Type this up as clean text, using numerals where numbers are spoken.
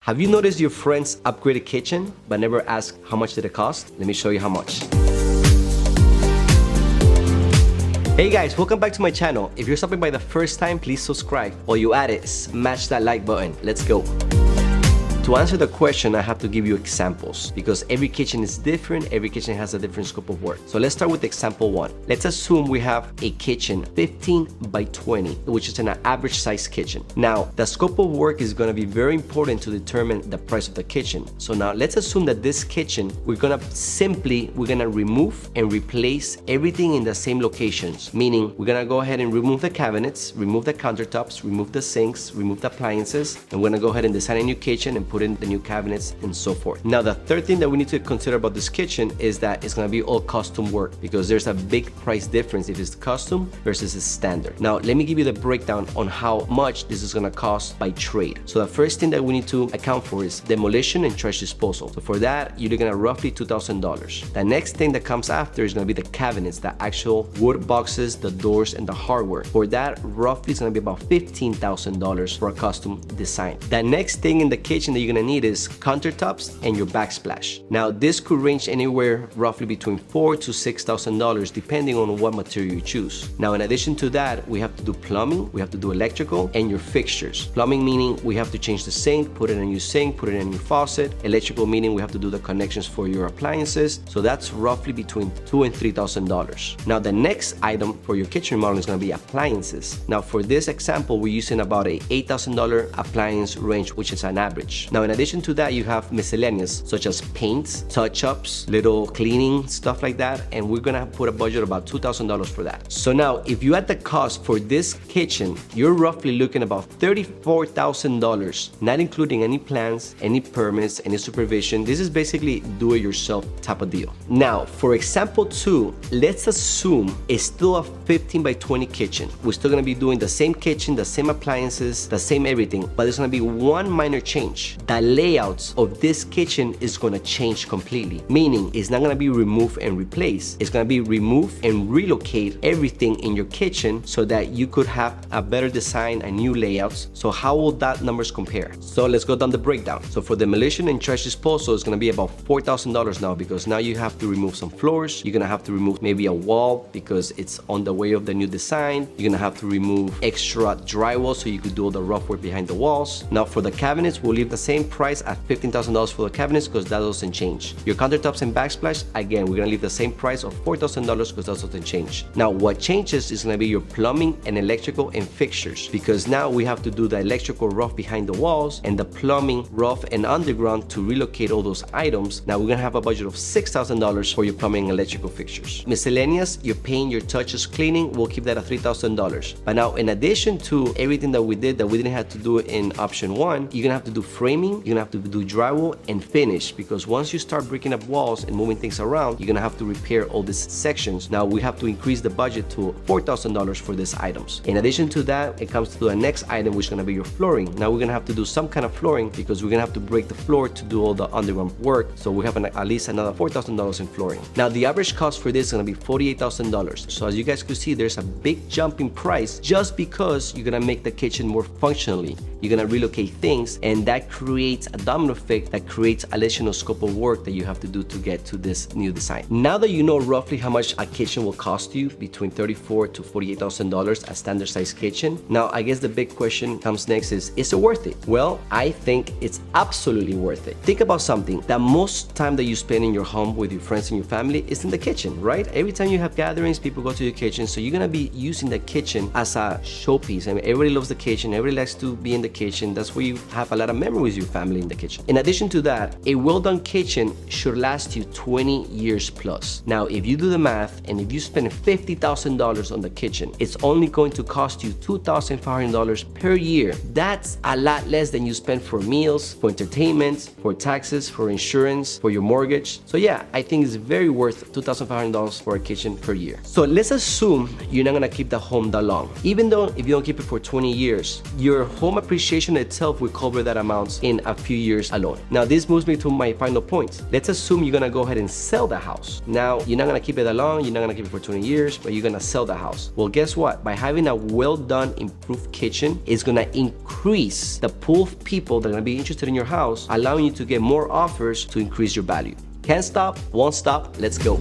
Have you noticed your friends upgraded kitchen but never asked how much did it cost? Let me show you how much. Hey guys, welcome back to my channel. If you're stopping by the first time, please subscribe. While you at it, smash that like button. Let's go. To answer the question, I have to give you examples because every kitchen is different, every kitchen has a different scope of work. So let's start with example 1. Let's assume we have a kitchen 15 by 20, which is an average size kitchen. Now, the scope of work is going to be very important to determine the price of the kitchen. So now let's assume that this kitchen, we're going to remove and replace everything in the same locations, meaning we're going to go ahead and remove the cabinets, remove the countertops, remove the sinks, remove the appliances, and we're going to go ahead and design a new kitchen and put in the new cabinets and so forth. Now, the third thing that we need to consider about this kitchen is that it's going to be all custom work because there's a big price difference if it's custom versus it's standard. Now, let me give you the breakdown on how much this is going to cost by trade. So the first thing that we need to account for is demolition and trash disposal. So for that, you're looking at roughly $2,000. The next thing that comes after is going to be the cabinets, the actual wood boxes, the doors, and the hardware. For that, roughly it's going to be about $15,000 for a custom design. The next thing in the kitchen that you're going to need is countertops and your backsplash. Now, this could range anywhere roughly between $4,000 to $6,000 depending on what material you choose. Now, in addition to that, we have to do plumbing, we have to do electrical, and your fixtures. Plumbing meaning we have to change the sink, put in a new sink, put in a new faucet. Electrical meaning we have to do the connections for your appliances. So that's roughly between $2,000 and $3,000. Now, the next item for your kitchen remodel is going to be appliances. Now, for this example, we're using about a $8,000 appliance range, which is an average. Now, in addition to that, you have miscellaneous such as paints, touch-ups, little cleaning, stuff like that, and we're gonna put a budget of about $2,000 for that. So now, if you add the cost for this kitchen, you're roughly looking about $34,000, not including any plans, any permits, any supervision. This is basically do-it-yourself type of deal. Now, for example 2, let's assume it's still a 15 by 20 kitchen. We're still gonna be doing the same kitchen, the same appliances, the same everything, but there's gonna be one minor change. The layouts of this kitchen is going to change completely, meaning it's not going to be remove and replace. It's going to be remove and relocate everything in your kitchen so that you could have a better design and new layouts. So how will that numbers compare? So let's go down the breakdown. So for demolition and trash disposal, it's going to be about $4,000 now because now you have to remove some floors. You're going to have to remove maybe a wall because it's on the way of the new design. You're going to have to remove extra drywall so you could do all the rough work behind the walls. Now for the cabinets, we'll leave the same price at $15,000 for the cabinets because that doesn't change. Your countertops and backsplash, again, we're gonna leave the same price of $4,000 because that doesn't change. Now, what changes is gonna be your plumbing and electrical and fixtures because now we have to do the electrical rough behind the walls and the plumbing rough and underground to relocate all those items. Now, we're gonna have a budget of $6,000 for your plumbing and electrical fixtures. Miscellaneous, your paint, your touches, cleaning, we'll keep that at $3,000. But now, in addition to everything that we did that we didn't have to do in option 1, you're gonna have to do framing, you're gonna have to do drywall and finish because once you start breaking up walls and moving things around, you're gonna have to repair all these sections. Now we have to increase the budget to $4,000 for these items. In addition to that, it comes to the next item, which is gonna be your flooring. Now we're gonna have to do some kind of flooring because we're gonna have to break the floor to do all the underground work. So we have at least another $4,000 in flooring. Now the average cost for this is gonna be $48,000. So as you guys could see, there's a big jump in price just because you're gonna make the kitchen more functionally. You're gonna relocate things and that creates a domino effect that creates additional scope of work that you have to do to get to this new design. Now that you know roughly how much a kitchen will cost you, between $34,000 to $48,000 a standard size kitchen, now I guess the big question comes next is it worth it? Well, I think it's absolutely worth it. Think about something. The most time that you spend in your home with your friends and your family is in the kitchen, right? Every time you have gatherings, people go to your kitchen, so you're gonna be using the kitchen as a showpiece. I mean, everybody loves the kitchen, everybody likes to be in the kitchen. That's where you have a lot of memories with your family in the kitchen. In addition to that, a well-done kitchen should last you 20 years plus. Now, if you do the math and if you spend $50,000 on the kitchen, it's only going to cost you $2,500 per year. That's a lot less than you spend for meals, for entertainment, for taxes, for insurance, for your mortgage. So yeah, I think it's very worth $2,500 for a kitchen per year. So let's assume you're not gonna keep the home that long. Even though if you don't keep it for 20 years, your home appreciation itself will cover that amount in a few years alone. Now, this moves me to my final point. Let's assume you're gonna go ahead and sell the house. Now, you're not gonna keep it that long, you're not gonna keep it for 20 years, but you're gonna sell the house. Well, guess what? By having a well done, improved kitchen, it's gonna increase the pool of people that are gonna be interested in your house, allowing you to get more offers to increase your value. Can't stop, won't stop, let's go.